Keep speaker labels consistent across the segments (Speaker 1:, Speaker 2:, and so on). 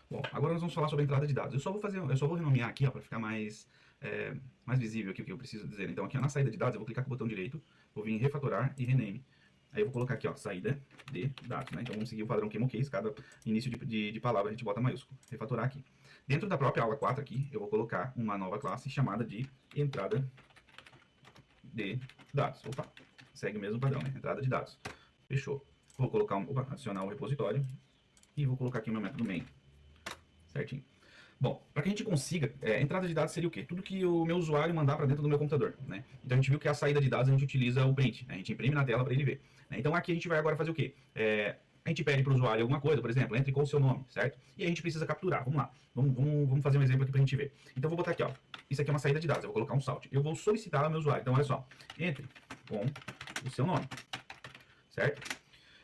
Speaker 1: Bom, agora nós vamos falar sobre a entrada de dados. Eu só vou renomear aqui, para ficar mais visível aqui o que eu preciso dizer. Então aqui ó, na saída de dados eu vou clicar com o botão direito, vou vir em refatorar e rename. Aí eu vou colocar aqui ó, saída de dados, né? Então vamos seguir o padrão QMOKs, cada início de palavra a gente bota maiúsculo. Refatorar aqui. Dentro da própria aula 4 aqui, eu vou colocar uma nova classe chamada de entrada de dados. Opa, segue o mesmo padrão, né? Entrada de dados. Fechou. Vou colocar adicionar o repositório e vou colocar aqui o meu método main. Certinho. Bom, para que a gente consiga, entrada de dados seria o quê? Tudo que o meu usuário mandar para dentro do meu computador, né? Então a gente viu que a saída de dados a gente utiliza o print, né? A gente imprime na tela para ele ver. Né? Então aqui a gente vai agora fazer o quê? A gente pede para o usuário alguma coisa, por exemplo, entre com o seu nome, certo? E a gente precisa capturar. Vamos lá. Vamos fazer um exemplo aqui para a gente ver. Então eu vou botar aqui, ó. Isso aqui é uma saída de dados. Eu vou colocar um salt. Eu vou solicitar ao meu usuário. Então olha só. Entre com o seu nome, certo?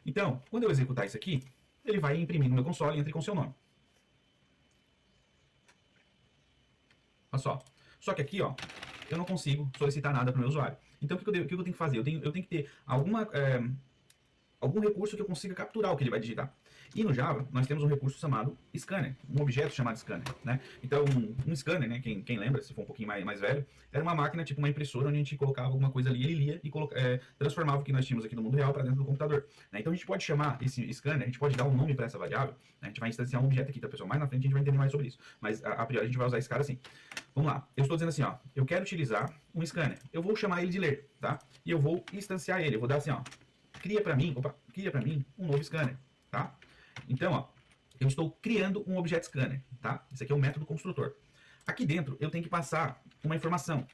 Speaker 1: Então, quando eu executar isso aqui, ele vai imprimir no meu console entre com o seu nome. Olha só. Só que aqui, ó, eu não consigo solicitar nada para o meu usuário. Então, o que eu tenho que fazer? Eu tenho que ter algum recurso que eu consiga capturar o que ele vai digitar. E no Java, nós temos um recurso chamado scanner, um objeto chamado scanner, né? Então, um scanner, né, quem lembra, se for um pouquinho mais velho, era uma máquina, tipo uma impressora, onde a gente colocava alguma coisa ali, ele lia e transformava o que nós tínhamos aqui no mundo real para dentro do computador. Né? Então, a gente pode chamar esse scanner, a gente pode dar um nome para essa variável, né? A gente vai instanciar um objeto aqui, tá, pessoal? Mais na frente a gente vai entender mais sobre isso. Mas, a priori, a gente vai usar esse cara assim. Vamos lá. Eu estou dizendo assim, ó, eu quero utilizar um scanner. Eu vou chamar ele de ler, tá? E eu vou instanciar ele. Eu vou dar assim, ó, cria para mim um novo scanner, tá? Então, ó, eu estou criando um objeto scanner, tá? Esse aqui é o método construtor. Aqui dentro eu tenho que passar uma informação,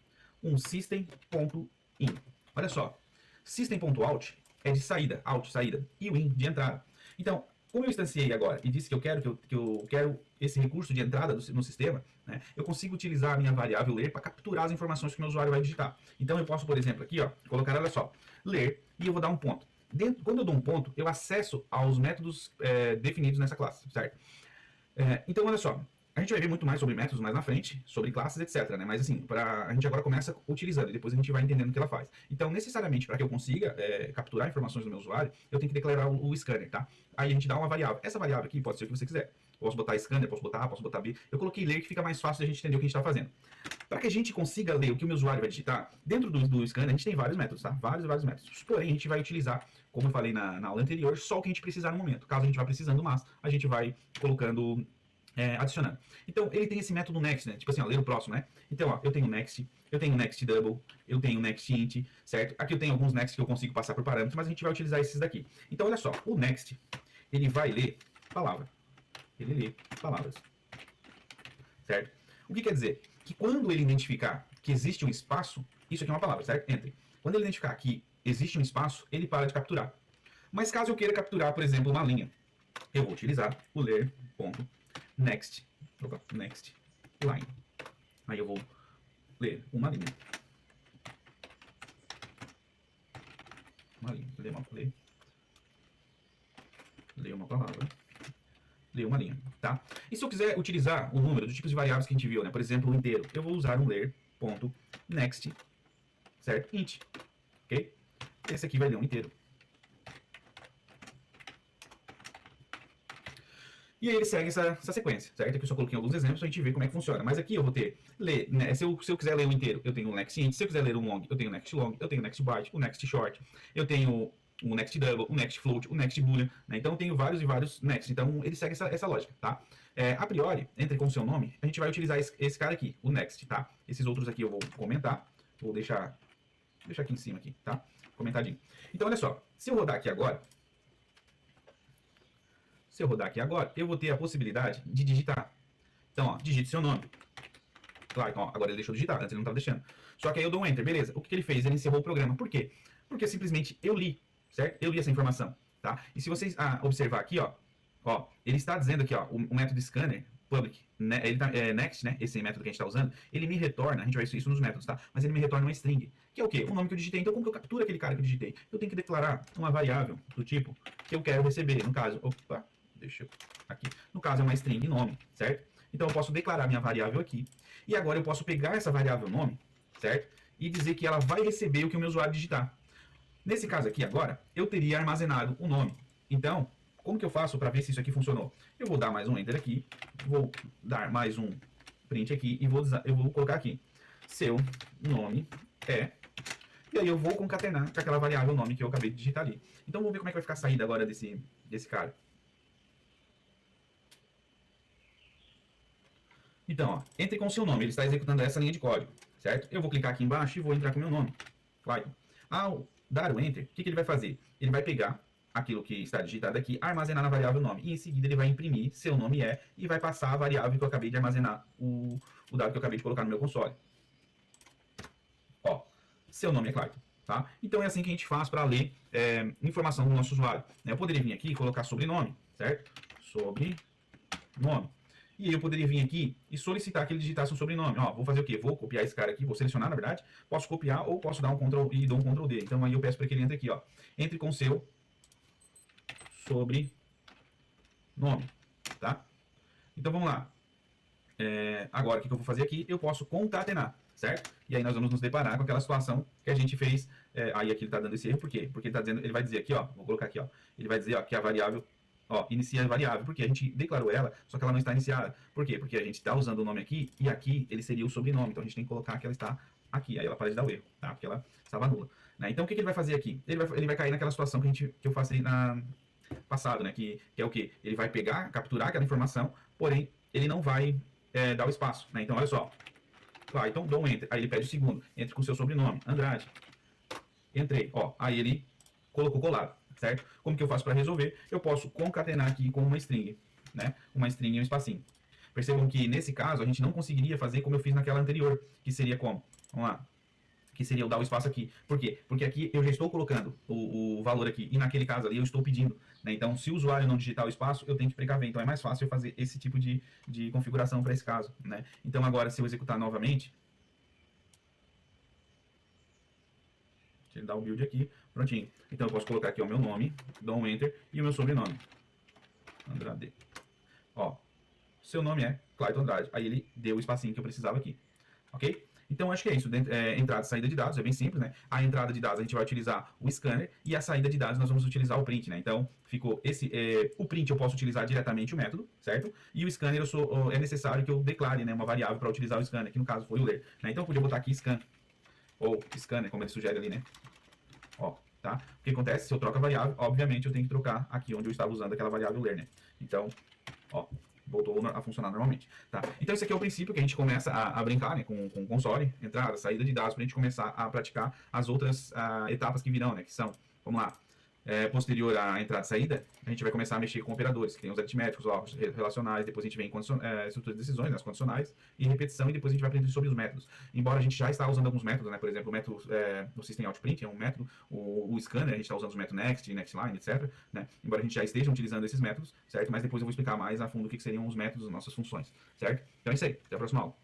Speaker 1: um system.in. Olha só, system.out é de saída, out, saída, e o in de entrada. Então, como eu instanciei agora e disse que eu quero esse recurso de entrada no sistema, né, eu consigo utilizar a minha variável ler para capturar as informações que o meu usuário vai digitar. Então eu posso, por exemplo, aqui, ó, colocar, olha só, ler, e eu vou dar um ponto. Quando eu dou um ponto, eu acesso aos métodos definidos nessa classe, certo? Então, olha só, a gente vai ver muito mais sobre métodos mais na frente, sobre classes, etc. Né? Mas assim, a gente agora começa utilizando e depois a gente vai entendendo o que ela faz. Então, necessariamente, para que eu consiga capturar informações do meu usuário, eu tenho que declarar o scanner, tá? Aí a gente dá uma variável. Essa variável aqui pode ser o que você quiser. Posso botar scanner, posso botar A, posso botar B. Eu coloquei ler que fica mais fácil de a gente entender o que a gente está fazendo. Para que a gente consiga ler o que o meu usuário vai digitar, dentro do scanner a gente tem vários métodos, tá? Vários métodos. Porém, a gente vai utilizar, como eu falei na aula anterior, só o que a gente precisar no momento. Caso a gente vá precisando mais, a gente vai colocando, adicionando. Então, ele tem esse método next, né? Tipo assim, ó, ler o próximo, né? Então, ó, eu tenho next, eu tenho next double, eu tenho next int, certo? Aqui eu tenho alguns next que eu consigo passar por parâmetros, mas a gente vai utilizar esses daqui. Então, olha só, o next, ele vai ler palavra. Ele lê palavras, certo? O que quer dizer? Que quando ele identificar que existe um espaço, isso aqui é uma palavra, certo? Entre. Quando ele identificar que existe um espaço, ele para de capturar. Mas caso eu queira capturar, por exemplo, uma linha, eu vou utilizar o ler.next line. Aí eu vou ler uma linha. Ler uma palavra. Ler uma linha, tá? E se eu quiser utilizar o número dos tipos de variáveis que a gente viu, né? Por exemplo, o inteiro, eu vou usar um ler.next, certo? Int, ok? Esse aqui vai ler um inteiro. E aí ele segue essa sequência, certo? Aqui eu só coloquei alguns exemplos pra gente ver como é que funciona. Mas aqui eu vou ter ler, né? Se eu quiser ler o inteiro, eu tenho o next int. Se eu quiser ler um long, eu tenho o next long, eu tenho o next byte, o next short, eu tenho o next double, o next float, o next boolean, né? Então eu tenho vários e vários next. Então ele segue essa lógica, tá? A priori, entre com o seu nome, a gente vai utilizar esse cara aqui, o next, tá? Esses outros aqui eu vou comentar, vou deixar aqui em cima aqui, tá? Comentadinho. Então olha só, se eu rodar aqui agora, eu vou ter a possibilidade de digitar. Então, ó, digite seu nome. Claro, ó, agora ele deixou digitar, antes ele não estava deixando. Só que aí eu dou um enter, beleza. O que ele fez? Ele encerrou o programa. Por quê? Porque simplesmente eu li, certo? Eu li essa informação, tá? E se vocês observar aqui, ó, ele está dizendo aqui, ó, o método scanner, public, né, ele tá, next, né, esse método que a gente está usando, ele me retorna, a gente vai ver isso nos métodos, tá? Mas ele me retorna uma string, que é o quê? O nome que eu digitei. Então, como que eu capturo aquele cara que eu digitei? Eu tenho que declarar uma variável do tipo que eu quero receber, no caso, no caso é uma string nome, certo? Então eu posso declarar minha variável aqui, e agora eu posso pegar essa variável nome, certo? E dizer que ela vai receber o que o meu usuário digitar. Nesse caso aqui agora, eu teria armazenado o nome. Então, como que eu faço para ver se isso aqui funcionou? Eu vou dar mais um Enter aqui, vou dar mais um print aqui e eu vou colocar aqui. Seu nome é... E aí eu vou concatenar com aquela variável nome que eu acabei de digitar ali. Então vamos ver como é que vai ficar a saída agora desse cara. Então, ó, entre com o seu nome, ele está executando essa linha de código, certo? Eu vou clicar aqui embaixo e vou entrar com o meu nome, Clayton. Ao dar o Enter, o que ele vai fazer? Ele vai pegar aquilo que está digitado aqui, armazenar na variável nome, e em seguida ele vai imprimir seu nome é e vai passar a variável que eu acabei de armazenar, o dado que eu acabei de colocar no meu console. Ó, seu nome é Clayton, tá? Então é assim que a gente faz para ler informação do nosso usuário. Eu poderia vir aqui e colocar sobrenome, certo? Sobrenome. E aí eu poderia vir aqui e solicitar que ele digitasse um sobrenome. Ó, vou fazer o quê? Vou copiar esse cara aqui, vou selecionar, na verdade. Posso copiar ou posso dar um Ctrl e dou um Ctrl D. Então aí eu peço para que ele entre aqui, ó. Entre com seu sobrenome, tá? Então vamos lá. Agora o que eu vou fazer aqui? Eu posso concatenar, certo? E aí nós vamos nos deparar com aquela situação que a gente fez. Aí aqui ele está dando esse erro, por quê? Porque ele tá dizendo, ele vai dizer aqui, ó, vou colocar aqui, ó. Ele vai dizer, ó, que a variável... Ó, inicia a variável, porque a gente declarou ela, só que ela não está iniciada. Por quê? Porque a gente está usando o nome aqui, e aqui ele seria o sobrenome. Então a gente tem que colocar que ela está aqui. Aí ela para de dar o erro, tá? Porque ela estava nula. Né? Então o que ele vai fazer aqui? Ele vai cair naquela situação que eu passei na passado, né? Que é o quê? Ele vai pegar, capturar aquela informação, porém ele não vai dar o espaço. Né? Então olha só. Então dou um Enter. Aí ele pede o segundo. Entre com o seu sobrenome, Andrade. Entrei. Ó, aí ele colocou colado. Certo? Como que eu faço para resolver? Eu posso concatenar aqui com uma string, né? Uma string e um espacinho. Percebam que nesse caso a gente não conseguiria fazer como eu fiz naquela anterior, que seria como? Vamos lá. Que seria eu dar o espaço aqui. Por quê? Porque aqui eu já estou colocando o valor aqui e naquele caso ali eu estou pedindo. Né? Então, se o usuário não digitar o espaço, eu tenho que precaver. Então, é mais fácil eu fazer esse tipo de configuração para esse caso. Né? Então, agora, se eu executar novamente, deixa ele dar o build aqui, prontinho. Então eu posso colocar aqui o meu nome, dou um Enter e o meu sobrenome, Andrade. Ó, seu nome é Clayton Andrade. Aí ele deu o espacinho que eu precisava aqui, ok? Então acho que é isso, entrada e saída de dados, é bem simples, né? A entrada de dados a gente vai utilizar o scanner e a saída de dados nós vamos utilizar o print, né? Então ficou o print eu posso utilizar diretamente o método, certo? E o scanner é necessário que eu declare, né, uma variável para utilizar o scanner, que no caso foi o ler, né? Então eu podia botar aqui scan, ou scanner, como ele sugere ali, né? Ó, tá? O que acontece? Se eu troco a variável, obviamente eu tenho que trocar aqui onde eu estava usando aquela variável ler, né? Então, ó, voltou a funcionar normalmente, tá? Então esse aqui é o princípio que a gente começa a brincar, né, com o console, entrada, saída de dados, para a gente começar a praticar as outras etapas que virão, né? Que são, vamos lá, posterior à entrada e saída, a gente vai começar a mexer com operadores, que tem os aritméticos, os relacionais, depois a gente vem em estrutura de decisões, né, as condicionais, e repetição, e depois a gente vai aprender sobre os métodos. Embora a gente já está usando alguns métodos, né, por exemplo, o método do System Out Print é um método, o Scanner, a gente está usando os métodos Next, Nextline, etc. Né, embora a gente já esteja utilizando esses métodos, certo? Mas depois eu vou explicar mais a fundo o que seriam os métodos, nossas funções, certo? Então é isso aí, até a próxima aula.